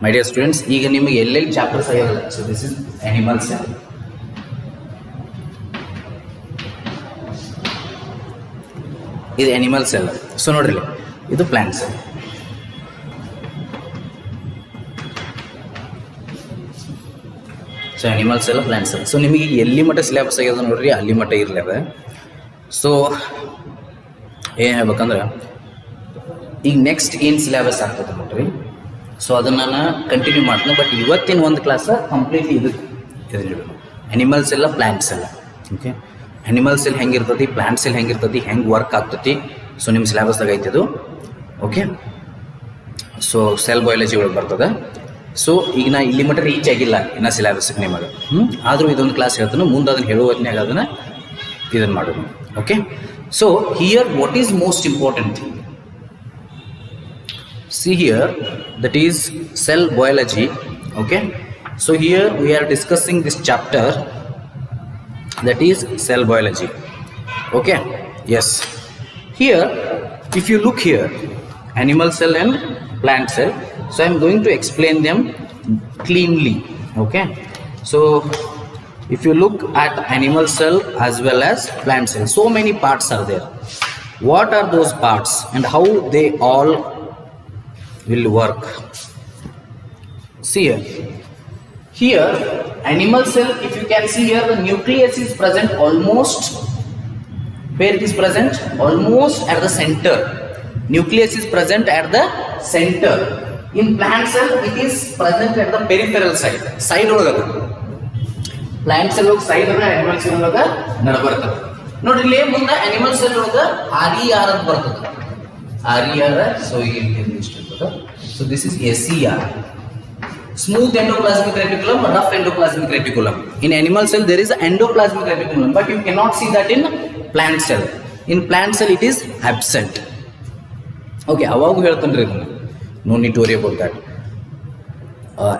My dear students, ಈಗ ನಿಮಗೆ ಎಲ್ಲೆಲ್ಲಿ ಚಾಪ್ಟರ್ಸ್ ಆಗಿರಲ್ಲ. So this is animal cell. ಇದು ಅನಿಮಲ್ ಸೆಲ್. ಸೊ ನೋಡ್ರಿ, ಇದು plant cell. So animal cell, plant cell. So ನಿಮಗೆ ಎಲ್ಲಿ ಮಟ್ಟ ಸಿಲೆಬಸ್ ಆಗ್ಯದ ನೋಡ್ರಿ, ಅಲ್ಲಿ ಮಟ್ಟ ಇರಲಿ ಅದ. ಸೊ ಏನು ಹೇಳ್ಬೇಕಂದ್ರೆ, ಈಗ ನೆಕ್ಸ್ಟ್ ಏನು ಸಿಲೆಬಸ್ ಆಗ್ತದೆ ನೋಡ್ರಿ, ಸೊ ಅದನ್ನು ನಾನು ಕಂಟಿನ್ಯೂ ಮಾಡ್ತೀನಿ. ಬಟ್ ಇವತ್ತಿನ ಒಂದು ಕ್ಲಾಸ್ ಕಂಪ್ಲೀಟ್ಲಿ ಇದು ಅನಿಮಲ್ಸ್ ಎಲ್ಲ, ಪ್ಲಾಂಟ್ಸ್ ಎಲ್ಲ. ಓಕೆ, ಅನಿಮಲ್ ಸೆಲ್ ಹೆಂಗಿರ್ತತಿ, ಪ್ಲಾಂಟ್ ಸೆಲ್ ಹೆಂಗಿರ್ತತಿ, ಹೆಂಗೆ ವರ್ಕ್ ಆಗ್ತತಿ, ಸೊ ನಿಮ್ಮ ಸಿಲೆಬಸ್ದಾಗ ಐತಿದು. ಓಕೆ, ಸೊ ಸೆಲ್ ಬಯಾಲಜಿ ಒಳಗೆ ಬರ್ತದೆ. ಸೊ ಈಗ ನಾ ಇಲ್ಲಿ ಮಟ್ಟ ರೀಚ್ ಆಗಿಲ್ಲ ಇನ್ನು ಸಿಲೆಬಸ್ಗೆ ನಿಮಗೆ. ಆದರೂ ಇದೊಂದು ಕ್ಲಾಸ್ ಹೇಳ್ತಾನೆ, ಮುಂದೆ ಅದನ್ನು ಹೇಳುವ ಹೊತ್ತಿನಾಗ ಅದನ್ನು ಇದನ್ನು ಮಾಡೋದು. Okay, so here what is most important thing? See here, that is cell biology. Okay, so here we are discussing this chapter, that is cell biology. Okay, yes, here if you look here, animal cell and plant cell, so I am going to explain them cleanly. Okay, so if you look at animal cell as well as plant cell, so many parts are there. What are those parts and how they all will work? See here animal cell, if you can see here, the nucleus is present almost where it is present, almost at the center. Nucleus is present at the center. In plant cell it is present at the peripheral side ಒಳಗದ. Plant cell ಒಳಗೆ side ಅದ, animal cell ಒಳಗೆ ನಡ ಬರ್ತದೆ ನೋಡ್ರಿ. ಇಲ್ಲೇ ಮುಂದೆ animal cell ಒಳಗೆ RER ಅಂತ ಬರ್ತದೆ. RER, so so this is SER, smooth endoplasmic reticulum, rough endoplasmic reticulum. In animal cell there is endoplasmic reticulum, but you cannot see that in plant cell. In plant cell it is absent. Okay, avagu ಹೇಳ್ತೇನೆ, no need to worry about that.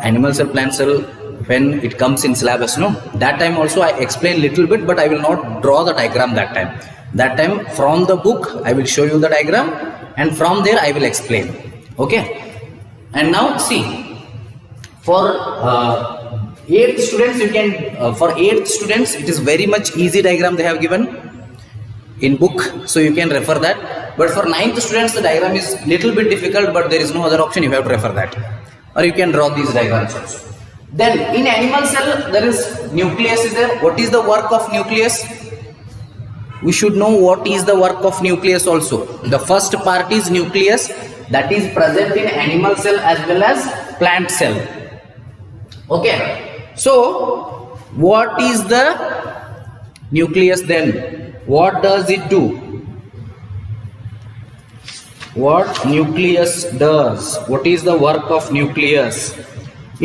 Animal cell, plant cell, when it comes in syllabus, no, that time also I explain little bit, but I will not draw the diagram that time. That time from the book I will show you the diagram, and from there I will explain. Okay, and now see, for 8th students you can for 8th students it is very much easy diagram they have given in book, so you can refer that. But for 9th students the diagram is little bit difficult, but there is no other option, you have to refer that, or you can draw these diagrams also. Then in animal cell there is nucleus is there. What is the work of nucleus? We should know what is the work of nucleus also. The first part is nucleus, that is present in animal cell as well as plant cell. Okay, so what is the nucleus then? What does it do? What nucleus does? What is the work of nucleus?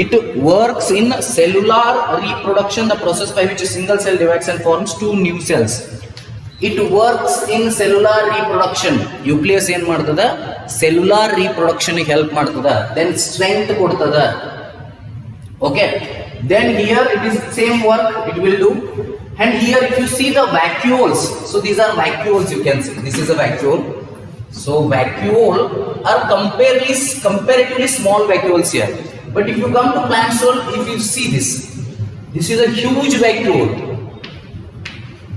It works in cellular reproduction, the process by which a single cell divides and forms two new cells. It works in cellular reproduction. Nucleus ಏನು ಮಾಡ್ತದ? Cellular reproduction help ಮಾಡ್ತದ. Then strength ಕೊಡ್ತದ. Okay, then here it is same work it will do. And here if you see the vacuoles, so these are vacuoles, you can see this is a vacuole. So vacuole are comparatively small vacuoles here. But if you come to plant cell, if you see this is a huge vacuole.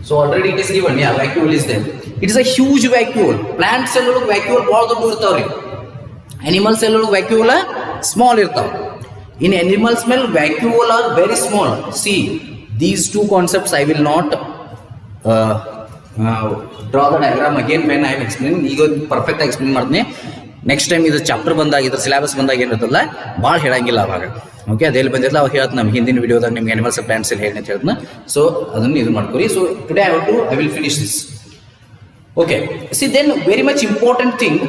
So already it is given, yeah, vacuole is there. It is a huge vacuole. Plant cell ಒಳಗೆ vacuole ಭಾಳ ದೊಡ್ಡ ಇರ್ತಾವ್ರಿ. Animal cell ಒಳಗೆ vacuole small ಇರ್ತಾವ. In animal cell vacuole are very small. See, these two concepts I will not draw the diagram again when I am explaining. ಈಗ perfect ಆಗಿ explain ಮಾಡ್ತೀನಿ. Next time ಇದು chapter ಬಂದಾಗ, ಇದ್ರ syllabus ಬಂದಾಗ ಏನಿರ್ತಲ್ಲ ಭಾಳ ಹೇಳಂಗಿಲ್ಲ ಅವಾಗ. ಓಕೆ, ಅದೆಲ್ಲಿ ಬಂದಿರಲ್ಲ ಅವಾಗ ಹೇಳ್ತೀನಿ. ನಮ್ಮ ಹಿಂದಿನ ವಿಡಿಯೋದಾಗ ನಿಮ್ಗೆ ಅನಿಮಲ್ ಸೆಲ್, ಪ್ಲಾಂಟ್ ಸೆಲ್ ಹೇಳಿ ಅಂತ ಹೇಳ್ತೀನಿ. ಸೊ ಅದನ್ನು ಇದು ಮಾಡ್ಕೊರಿ. So today I will finish this. Okay, see then very much important thing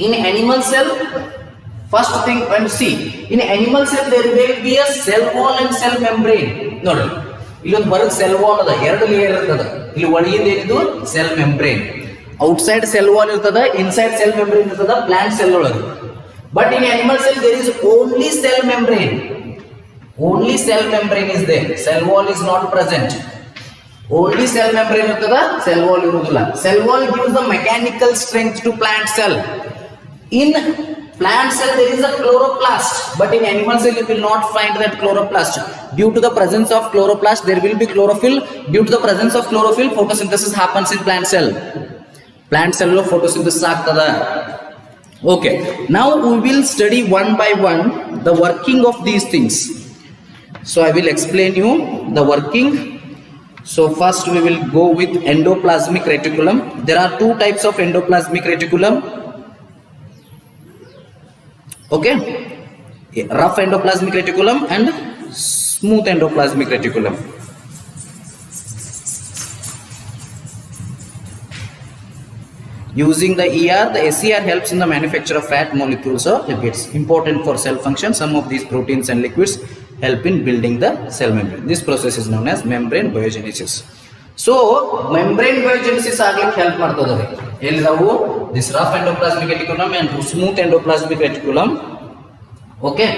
in animal cell. First thing, and see, in animal cell there will be a cell wall and cell membrane. ನೋಡಿ, ಇಲ್ಲೊಂದು ಹೊರಗೆ cell wall ಅದ, 2 layer ಇರ್ತದ. ಇಲ್ಲಿ ಒಳಗಿಂದ ಏನಿದು cell membrane. Outside cell wall ಇರ್ತದ, inside cell membrane ಇರ್ತದ ಪ್ಲಾಂಟ್ ಸೆಲ್ ಒಳಗೆ. But in animal cell there is only cell membrane. Only cell membrane is there. Cell wall is not present. Only cell membrane ಇರ್ತದ, cell wall ಇರುವುದಿಲ್ಲ. Cell wall gives the mechanical strength to plant cell. In Plant cell there is a chloroplast, but in animal cell you will not find that chloroplast. Due to the presence of chloroplast there will be chlorophyll. Due to the presence of chlorophyll photosynthesis happens in plant cell. Plant cell lo photosynthesis agtada. Okay, now we will study one by one the working of these things. So I will explain you the working. So first we will go with endoplasmic reticulum. There are two types of endoplasmic reticulum. Okay, rough endoplasmic reticulum and smooth endoplasmic reticulum. Using the ER, the SER helps in the manufacture of fat molecules or lipids. Important for cell function. Some of these proteins and liquids help in building the cell membrane. This process is known as membrane biogenesis. So, membrane biogenesis aglik help ಮಾಡ್ತದೆ. ಎಲ್ಲಿದಾವು? This rough endoplasmic reticulum and smooth endoplasmic reticulum. Okay,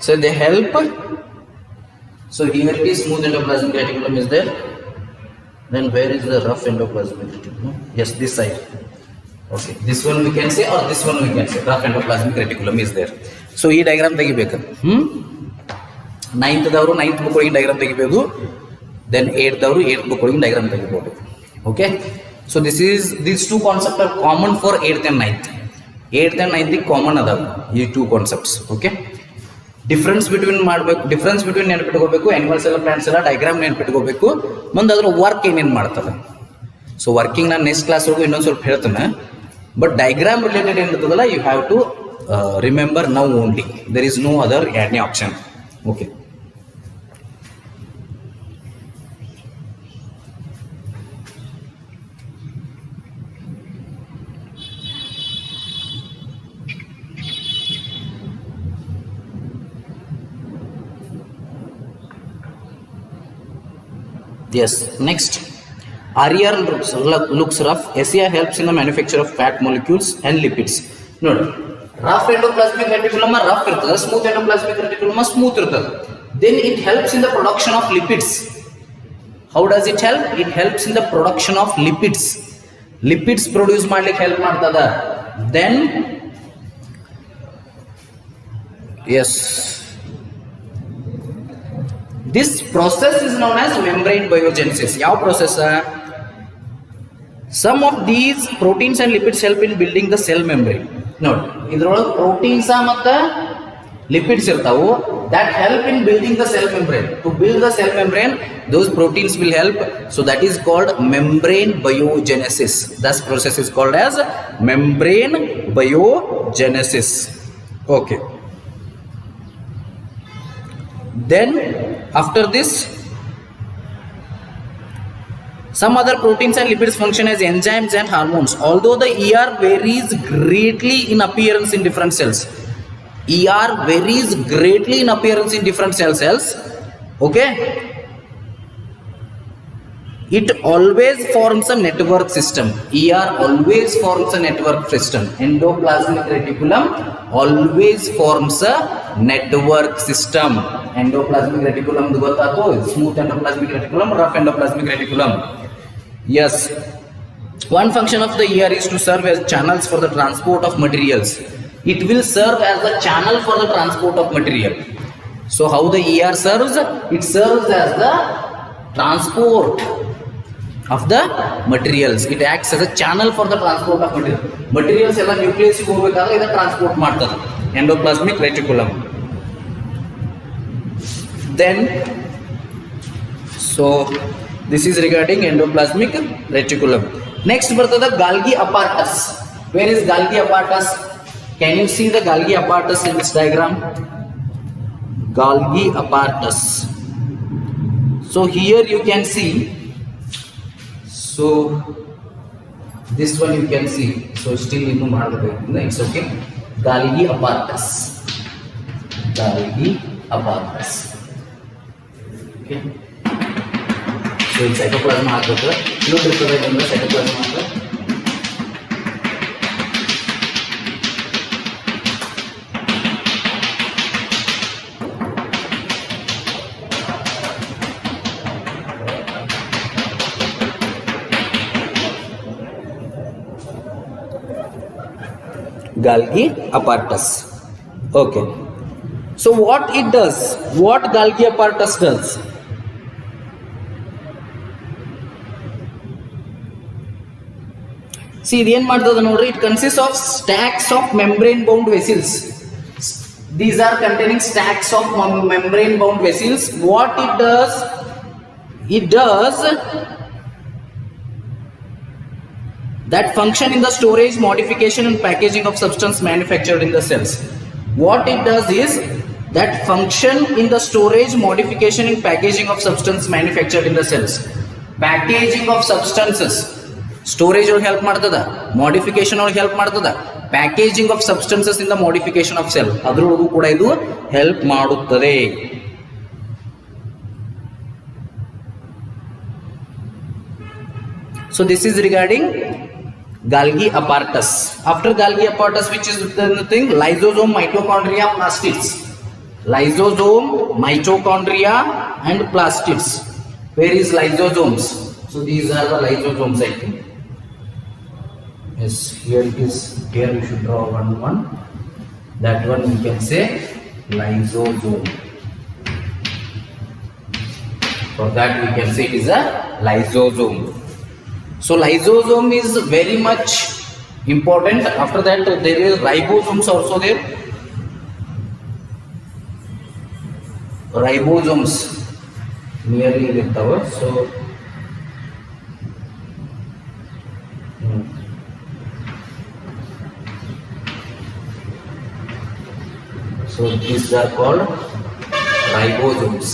so they help. So here it is, smooth endoplasmic reticulum is there. Then where is the rough endoplasmic reticulum? Yes, this side. Okay, this one we can say, or this one we can say. Rough endoplasmic reticulum is there. So ಈ diagram ತೆಗಿಬೇಕು. 9th ದವರು 9th book ಒಳಗಿನ diagram ತೆಗಿಬೇಕು. Then 8th ದವರು 8th book ಒಳಗಿನ diagram ತೆಗಿಬಹುದು. Okay, so these two concepts are common for 8th and 9th. 8th and 9th common ಅದಾವ ಈ two concepts. Okay, difference between ನೆನಪಿಟ್ಕೋಬೇಕು. Animals ಎಲ್ಲ plants ಎಲ್ಲ diagram ನೆನಪಿಟ್ಕೋಬೇಕು. ಮುಂದೆ ಅದ್ರ ವರ್ಕ್ ಏನೇನು ಮಾಡ್ತದೆ. ಸೊ ವರ್ಕಿಂಗ್ ನಾನು ನೆಕ್ಸ್ಟ್ ಕ್ಲಾಸ್ ಒಳಗೂ ಇನ್ನೊಂದು ಸ್ವಲ್ಪ ಹೇಳ್ತೇನೆ. ಬಟ್ ಡೈಗ್ರಾಮ್ ರಿಲೇಟೆಡ್ ಏನಿರ್ತದಲ್ಲ, you have to remember now only. There is no other any option. Okay, yes, next, RER looks rough. SER helps in the manufacture of fat molecules and lipids. Note, rough endoplasmic reticulum rough irtada, smooth endoplasmic reticulum smooth irtada. Then it helps in the production of lipids. How does it help? It helps in the production of lipids. Lipids produce ಮಾಡ್ಲಿಕ್ಕೆ help ಮಾಡ್ತದ. Then yes, this process is known as membrane biogenesis. ಯಾವ process? Some of these proteins and lipids help in building the cell membrane. Note, ಇದರೊಳಗೆ proteins ಮತ್ತು lipids ಇರ್ತಾವು that help in building the cell membrane. To build the cell membrane, those proteins will help. So that is called membrane biogenesis. This process is called as membrane biogenesis. Okay. Then after this, some other proteins and lipids function as enzymes and hormones. Although the ER varies greatly in appearance in different cells. ER varies greatly in appearance in different cells. Okay, it always forms a network system. ER always forms a network system. Endoplasmic reticulum always forms a network system. Endoplasmic reticulum ಗೊತ್ತಾಯ್ತು, smooth endoplasmic reticulum, rough endoplasmic reticulum. Yes, one function of the ER is to serve as channels for the transport of materials. It will serve as a channel for the transport of material. So how the ER serves? It serves as the transport of the materials. It acts as a channel for the transport of material. Materials ಎಲ್ಲ nucleus ಗೆ ಹೋಗಬೇಕಾದ್ರೆ ಇದು transport ಮಾಡ್ತದೆ, endoplasmic reticulum. Then, so this is regarding endoplasmic reticulum. Next ಬರ್ತದೆ Golgi apparatus. Where is Golgi apparatus? Can you see the Golgi apparatus in this diagram? Golgi apparatus. So here you can see. So this one you can see. So still ಇನ್ನೂ ಮಾಡಬೇಕು. It's okay. Golgi apparatus. Golgi apparatus. Okay. So ಇದು ಸೈಟೋಪ್ಲಾಸ್ಮ ಹಾಕಬೇಕು. ಇನ್ನೊಂದು ಇರ್ತದೆ ಅಂದ್ರೆ ಸೈಟೋಪ್ಲಾಸ್ಮ ಅಂತ. Golgi apparatus. Okay. So what it does, what Golgi apparatus does? See, the end it consists of stacks of membrane bound vessels. These are containing stacks of membrane bound vessels. What it does that function in the storage, modification and packaging of substance manufactured in the cells. What it does is that function in the storage, modification and packaging of substance manufactured in the cells. Packaging of substances. Storage or help ಮಾಡ್ತದ, modification or help ಮಾಡ್ತದ, packaging of substances in the modification of cell ಅದರೊಳಗೂ ಕೂಡ ಇದು help ಮಾಡುತ್ತದೆ. So this is regarding Golgi apparatus. After Golgi apparatus, which is the thing, lysosome, mitochondria, plastids. Lysosome, mitochondria and plastids. Where is lysosomes? So these are the lysosomes, I think. Yes, here it is. Here we should draw one. That one we can say lysosome. For that we can say it is a lysosome. So lysosome is very much important. After that there is ribosomes also there. Ribosomes nearly with our so these are called ribosomes.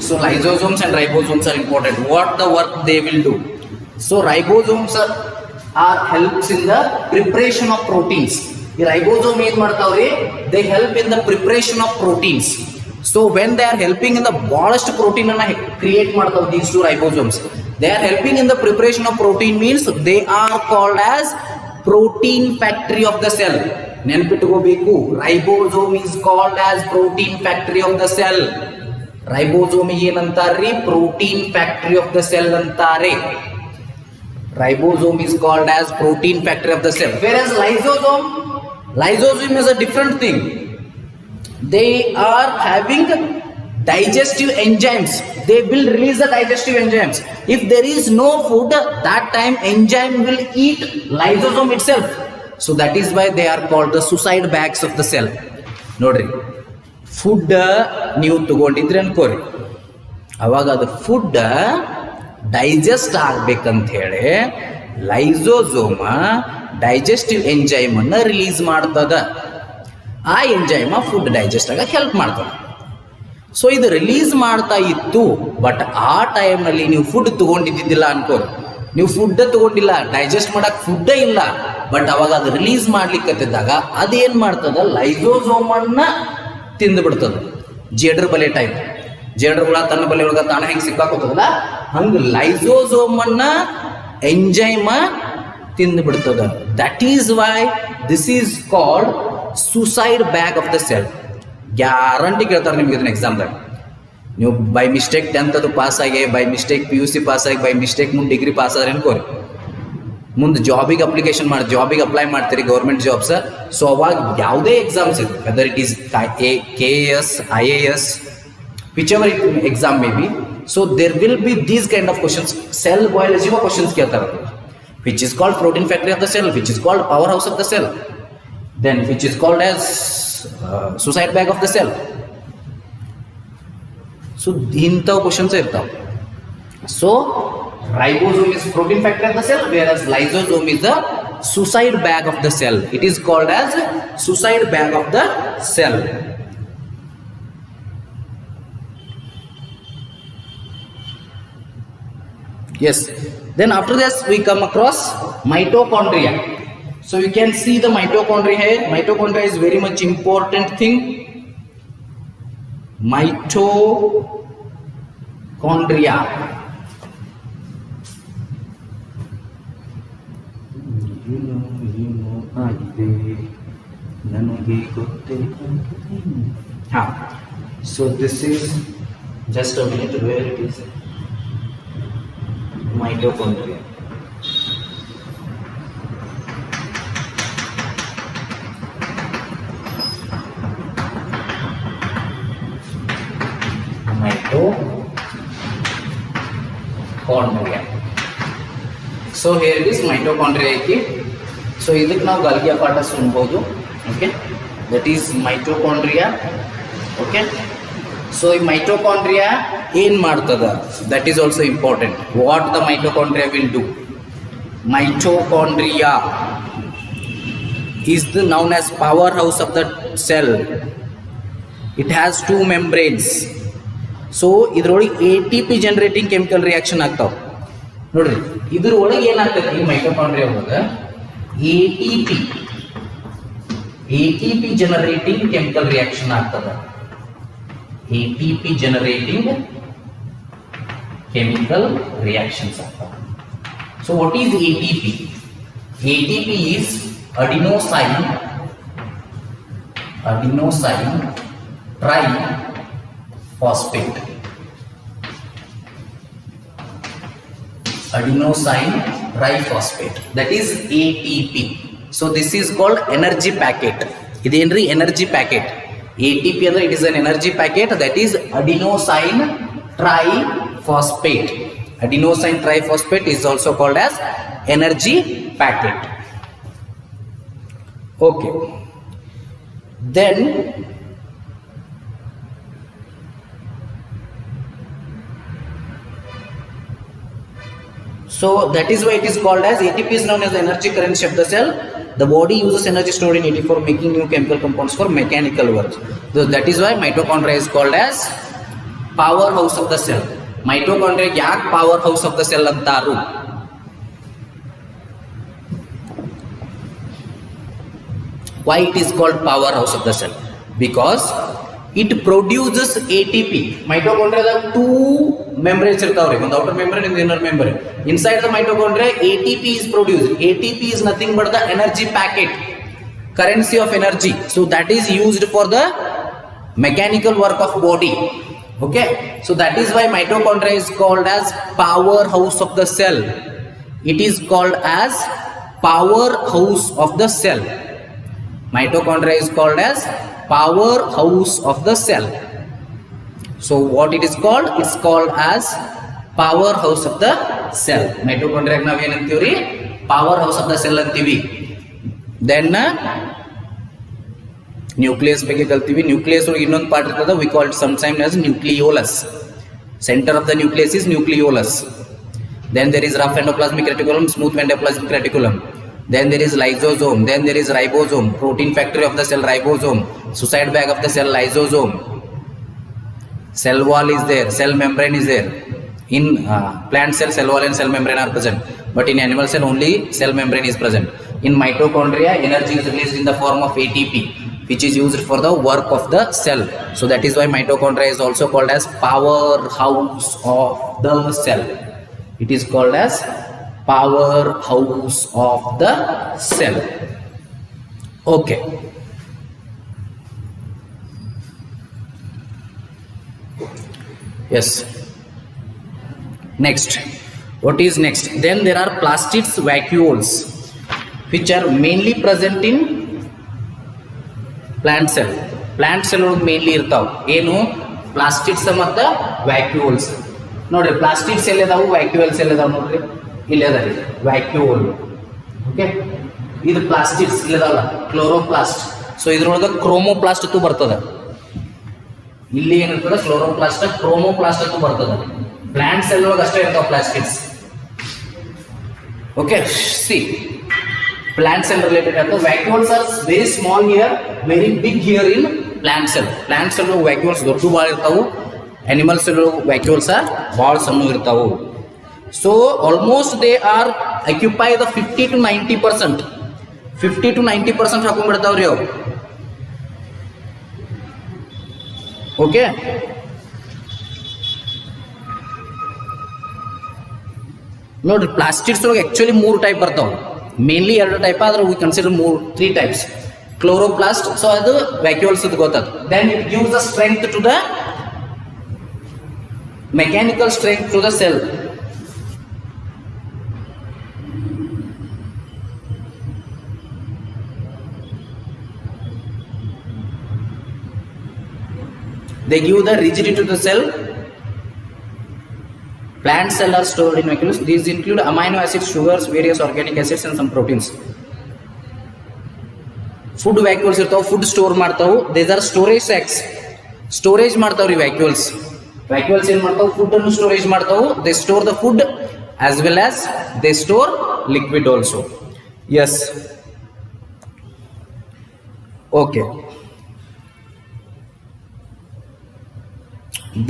So lysosomes and ribosomes are important. What the work they will do? So ribosomes are helps in the preparation of proteins. The ribosome is ಮಾಡ್ತಾವ್ರಿ, they help in the preparation of proteins. So when they are helping in the ballast protein ಅನ್ನ create ಮಾಡ್ತಾವ್, these two ribosomes, they are helping in the preparation of protein means they are called as protein factory of the cell. ನೆನಪಿಟ್ಟುಕೋಬೇಕು, ribosome is called as protein factory of the cell. Ribosome ಏನಂತಾರ್ರಿ? protein factory of the cell ಅಂತಾರೆ. Ribosome is called as protein factory of the cell. Whereas lysosome is a different thing. They are having digestive enzymes. They will release the digestive enzymes. If there is no food, that time enzyme will eat lysosome itself. So that is why they are called the suicide bags of the cell. ನೋಡ್ರಿ, food ನೀವು ತಗೊಂಡಿದ್ರಿ ಅನ್ಕೋರಿ, ಅವಾಗ ಅದು food digest ಆಗ್ಬೇಕಂತ ಹೇಳಿ ಲೈಸೋಸೋಮ digestive enzyme ಅನ್ನ release ಮಾಡ್ತದ. ಆ enzyme food digest ಆಗ ಹೆಲ್ಪ್ ಮಾಡ್ತದ. ಸೊ ಇದು ರಿಲೀಸ್ ಮಾಡ್ತಾ ಇತ್ತು, ಬಟ್ ಆ ಟೈಮ್ನಲ್ಲಿ ನೀವು ಫುಡ್ ತಗೊಂಡಿದ್ದಿಲ್ಲ ಅನ್ಕೋರಿ, ನೀವು ಫುಡ್ ತಗೊಂಡಿಲ್ಲ, ಡೈಜೆಸ್ಟ್ ಮಾಡಕ್ ಫುಡ್ಡೇ ಇಲ್ಲ, ಬಟ್ ಅವಾಗ ಅದು ರಿಲೀಸ್ ಮಾಡ್ಲಿಕ್ಕತ್ತಿದ್ದಾಗ ಅದೇನ್ ಮಾಡ್ತದ, ಲೈಸೋಸೋಮನ್ನ ತಿಂದು ಬಿಡ್ತದ. ಜೇಡ್ರ ಬಲೆ ಟೈಪ್, ಜೇಡ್ರಗಳ ತನ್ನ ಬಲೆ ಒಳಗ ತಾಣ ಹೆಂಗೆ ಸಿಕ್ಕಾಕೋತದಲ್ಲ, ಹಂಗ ಲೈಸೋಸೋಮನ್ನ ಎಂಜೈಮ ತಿಂದು ಬಿಡ್ತದ. That is why this is called suicide bag of the cell. Guarantee ಕೇಳ್ತಾರೆ ನಿಮ್ಗೆ ಇದನ್ನ ಎಕ್ಸಾಮ್ದಾಗ. ನೀವು ಬೈ ಮಿಸ್ಟೇಕ್ 10th ಅದು ಪಾಸ್ ಆಗಿ, ಬೈ ಮಿಸ್ಟೇಕ್ PUC ಪಾಸ್ ಆಗಿ, ಬೈ ಮಿಸ್ಟೇಕ್ ಮುಂದೆ ಡಿಗ್ರಿ ಪಾಸ್ ಆದ್ರೆ ಅನ್ಕೋರಿ, ಮುಂದೆ ಜಾಬಿಗೆ ಅಪ್ಲಿಕೇಶನ್ ಮಾಡಿ ಜಾಬಿಗೆ ಅಪ್ಲೈ ಮಾಡ್ತೀರಿ, ಗೌರ್ಮೆಂಟ್ ಜಾಬ್ಸ್. ಸೊ ಅವಾಗ ಯಾವುದೇ ಎಕ್ಸಾಮ್ಸ್ ಇದೆ, whether it is KAS, IAS, whichever exam may be, so there will be these kind of questions. Cell biology ma questions ಕೇಳ್ತಾರೆ, which is called protein factory of the cell, which is called powerhouse of the cell, then which is called as suicide bag of the cell. So ಇಂಥವು questions ಇರ್ತಾವೆ. So ribosome is protein factory of the cell, whereas lysosome is the suicide bag of the cell. It is called as suicide bag of the cell. Yes. Then after this we come across mitochondria. So you can see the mitochondria here. Mitochondria is very much important thing. Mitochondria. So this is just a minute, where it is mitochondria. mitochondria. So here it is mitochondria ಐತಿ. So ಇದಕ್ಕೆ ನಾವು ಗಾಲ್ಗಿಯ ಪಾಠ ಸುನ್ಬೋದು. Okay, that is mitochondria. Okay, so ಈ mitochondria ಏನ್ ಮಾಡ್ತದ, that is also important. What the mitochondria will do? Mitochondria is known as powerhouse of the cell. It has two membranes. So ಇದ್ರೊಳಗೆ ATP generating chemical reaction ಆಗ್ತಾವ ನೋಡ್ರಿ. ಇದ್ರೊಳಗೆ ಏನಾಗ್ತದೆ ಈ mitochondria ಒಳಗೆ ATP generating chemical reaction ಆಗ್ತದ. ATP generating chemical reactions ಆಗ್ತಾವ. So what is ATP? ATP is adenosine triphosphate. Adenosine triphosphate, that is ATP. So this is called energy packet. Idenri energy packet. ATP andre it is an energy packet, that is adenosine triphosphate. Adenosine triphosphate is also called as energy packet. Okay, then so that is why it is called as ATP is known as the energy currency of the cell. The body uses energy stored in ATP for making new chemical compounds for mechanical work. So that is why mitochondria is called as powerhouse of the cell. Mitochondria ಯಾಕೆ powerhouse of the cell ಅಂತಾರು? Why it is called powerhouse of the cell? Because it produces ATP. Mitochondria two membranes irtavre, one outer membrane and the inner membrane. Inside the mitochondria ATP is produced. ATP is nothing but the energy packet, currency of energy. So that is used for the mechanical work of body. Okay, so that is why mitochondria is called as powerhouse of the cell. It is called as powerhouse of the cell. Mitochondria is called as powerhouse of the cell. So what it is called? It's called as powerhouse of the cell. Mitochondria ನಾವು ಏನಂತೀವ್ರಿ? Powerhouse of the cell ಅಂತೀವಿ. Then nucleus ಬಗ್ಗೆ ಕಲ್ತೀವಿ. Nucleus ಒಳಗೆ ಇನ್ನೊಂದು part ಇರ್ತದೆ, we call it sometimes as nucleolus. Center of the nucleus is nucleolus. Then there is rough endoplasmic reticulum, smooth endoplasmic reticulum. Then there is lysosome. Then there is ribosome, protein factory of the cell ribosome. Suicide bag of the cell lysosome. Cell wall is there, cell membrane is there. In plant cell, cell wall and cell membrane are present, but in animal cell only cell membrane is present. In mitochondria, energy is released in the form of ATP, which is used for the work of the cell. So that is why mitochondria is also called as powerhouse of the cell. It is called as powerhouse of the cell. Okay. Yes. Next. What is next? Then there are plastids vacuoles, which are mainly present in plant cell. Plant cell mainly irtav. Enu plastids ಮತ್ತು vacuoles. ನೋಡ್ರಿ ಪ್ಲಾಸ್ಟಿಡ್ cell ಇದಾವು, vacuole cell ಇದಾವೆ ನೋಡ್ರಿ. ಇಲ್ಲಿ ಅದ ರೀ vacuole. Okay, ಇದು plastids ಇಲ್ಲದಲ್ಲ, chloroplast. So ಇದ್ರೊಳಗೆ ಕ್ರೋಮೋಪ್ಲಾಸ್ಟ್ ಅಂತೂ ಬರ್ತದೆ. ಇಲ್ಲಿ ಏನಿರ್ತದೆ ಕ್ಲೋರೋಪ್ಲಾಸ್ಟ್, ಕ್ರೋಮೋಪ್ಲಾಸ್ಟ್ ಅಂತೂ ಬರ್ತದೆ. ಪ್ಲಾಂಟ್ ಸೆಲ್ ಒಳಗೆ ಅಷ್ಟೇ ಇರ್ತಾವೆ plastids. Okay, C plant cell related are the vacuoles are very small here, very big here in plant cell. Plant cell vacuoles ದೊಡ್ಡ ಬಾಳ ಇರ್ತಾವು, animal cell vacuoles are ಬಾಳ ಸಣ್ಣ ಇರ್ತಾವು. So almost they are occupy the 50 to 90%. 50 to 90% ಹಾಕೊಂಡ್ಬಿಡ್ತಾವ್ರಿ ಅವು. Okay, ನೋಡ್ರಿ plastids ಒಳಗೆ actually 3 type ಬರ್ತಾವೆ. ಮೇನ್ಲಿ 2 ಟೈಪ್ ಆದ್ರೆ we consider 3 types. Chloroplast, so ಅದು ವ್ಯಾಕ್ಯೂಲ್ಸ್ ಗೊತ್ತದ. Then it gives the strength to the mechanical strength to the cell. They give the rigidity to the cell. Plant cell are stored in vacuoles. These include amino acids, sugars, various organic acids and some proteins. Food vacuoles irtav, food store ಮಾಡ್ತಾವು. These are storage sacs. Storage ಮಾಡ್ತಾವ್ರಿ vacuoles. Vacuoles ಏನು ಮಾಡ್ತಾವು? Food ಅನ್ನು storage ಮಾಡ್ತಾವು. They store the food as well as they store liquid also. Yes. Okay.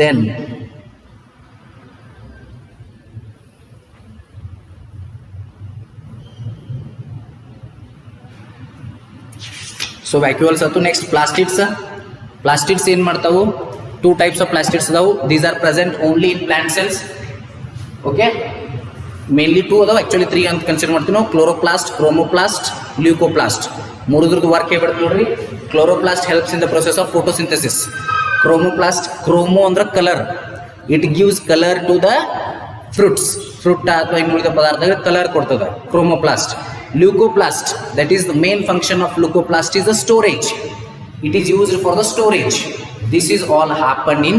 Then so vacuoles are to next plastids. Plastids ಏನು ಮಾಡ್ತಾವು? Two types of plastids ಅದಾವು. These are present only in plant cells. Okay, mainly two ಅದಾವು, actually three ಅಂತ consider ಮಾಡ್ತೀವಿ ನಾವು. Chloroplast, chromoplast, leucoplast. ಮೂರದ್ರದ್ದು work ಹೇಳ್ಬಿಡ್ತು ನೋಡ್ರಿ. Chloroplast helps in the process of photosynthesis. Chromoplast, chromo ಅಂದ್ರೆ colour, it gives color to the fruits. Fruit ಅಥವಾ ಇನ್ನುಳಿದ ಪದಾರ್ಥಗಳಿಗೆ colour ಕೊಡ್ತದೆ chromoplast. Leucoplast, that is the main function of leucoplast is the storage. It is used for the storage. This is all happen in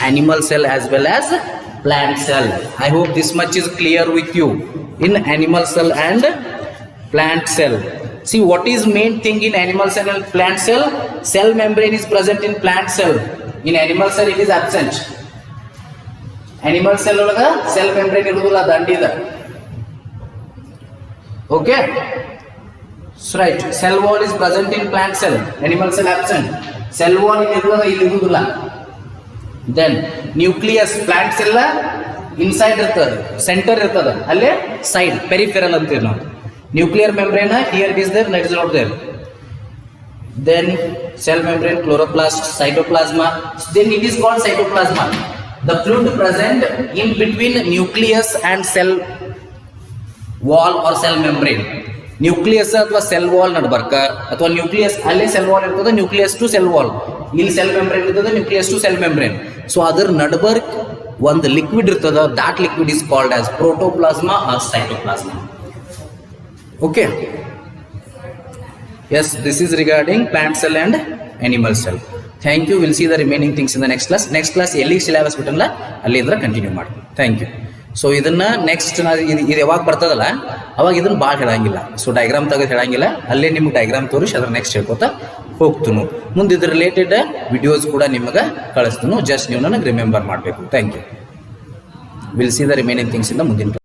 animal cell as well as plant cell. I hope this much is clear with you. In animal cell and plant cell. See what is main thing in animal cell and plant cell? Cell membrane is present in plant cell. In animal cell it is absent. Animal cell ಒಳಗ cell membrane ಇರುವುದಿಲ್ಲ, ದಂಡಿದ. Okay, so right, cell wall is present in plant cell, animal cell absent. Cell wall ಇರುವುದಿಲ್ಲ. Then nucleus, plant cell inside ಇರ್ತದೆ, center ಇರ್ತದೆ, ಅಲ್ಲೇ side peripheral ಅಂತೀವಿ ನಾವು. Nuclear membrane here it is there, that is not there. Then cell membrane, chloroplast, cytoplasma. Then it is called cytoplasma. The fluid present in between nucleus and cell wall or cell membrane. Nucleus ಅಥವಾ cell wall ನಡ್ಬರ್ಕ ಅಥವಾ nucleus ಅಲ್ಲೇ cell wall ಇರ್ತದೆ, nucleus to cell wall, ಇಲ್ಲಿ cell membrane ಇರ್ತದೆ, nucleus to cell membrane. So ಅದರ ನಡ್ಬರ್ಕ್ ಒಂದು ಲಿಕ್ವಿಡ್ ಇರ್ತದೆ, that liquid is called as protoplasm or cytoplasm. Okay, yes, this is regarding plant cell and animal cell. Thank you. Will see the remaining things in the next class. Next class ಎಲ್ಲಿಗೆ syllabus ಬಿಟ್ಟಲ್ಲ ಅಲ್ಲಿಂದ continue ಮಾಡ್ತೀನಿ. Thank you. So ಇದನ್ನ next ಇದು ಯಾವಾಗ ಬರ್ತದಲ್ಲ ಅವಾಗ ಇದನ್ನ ಭಾಳ ಹೇಳಂಗಿಲ್ಲ. ಸೊ ಡಯಾಗ್ರಾಮ್ ತೆಗೆದು ಹೇಳಂಗಿಲ್ಲ, ಅಲ್ಲೇ ನಿಮ್ಗೆ ಡಯಾಗ್ರಾಮ್ ತೋರಿಸಿ ಅದ್ರ ನೆಕ್ಸ್ಟ್ ಹೇಳ್ಕೊತಾ ಹೋಗ್ತೀನಿ. ಮುಂದೆ ಇದ್ರ ರಿಲೇಟೆಡ್ ವಿಡಿಯೋಸ್ ಕೂಡ ನಿಮಗೆ ಕಳಿಸ್ತೀನಿ. ಜಸ್ಟ್ ನೀವು ನನಗೆ ರಿಮೆಂಬರ್ ಮಾಡಬೇಕು. Thank you. Will see the remaining things in the ಮುಂದಿನ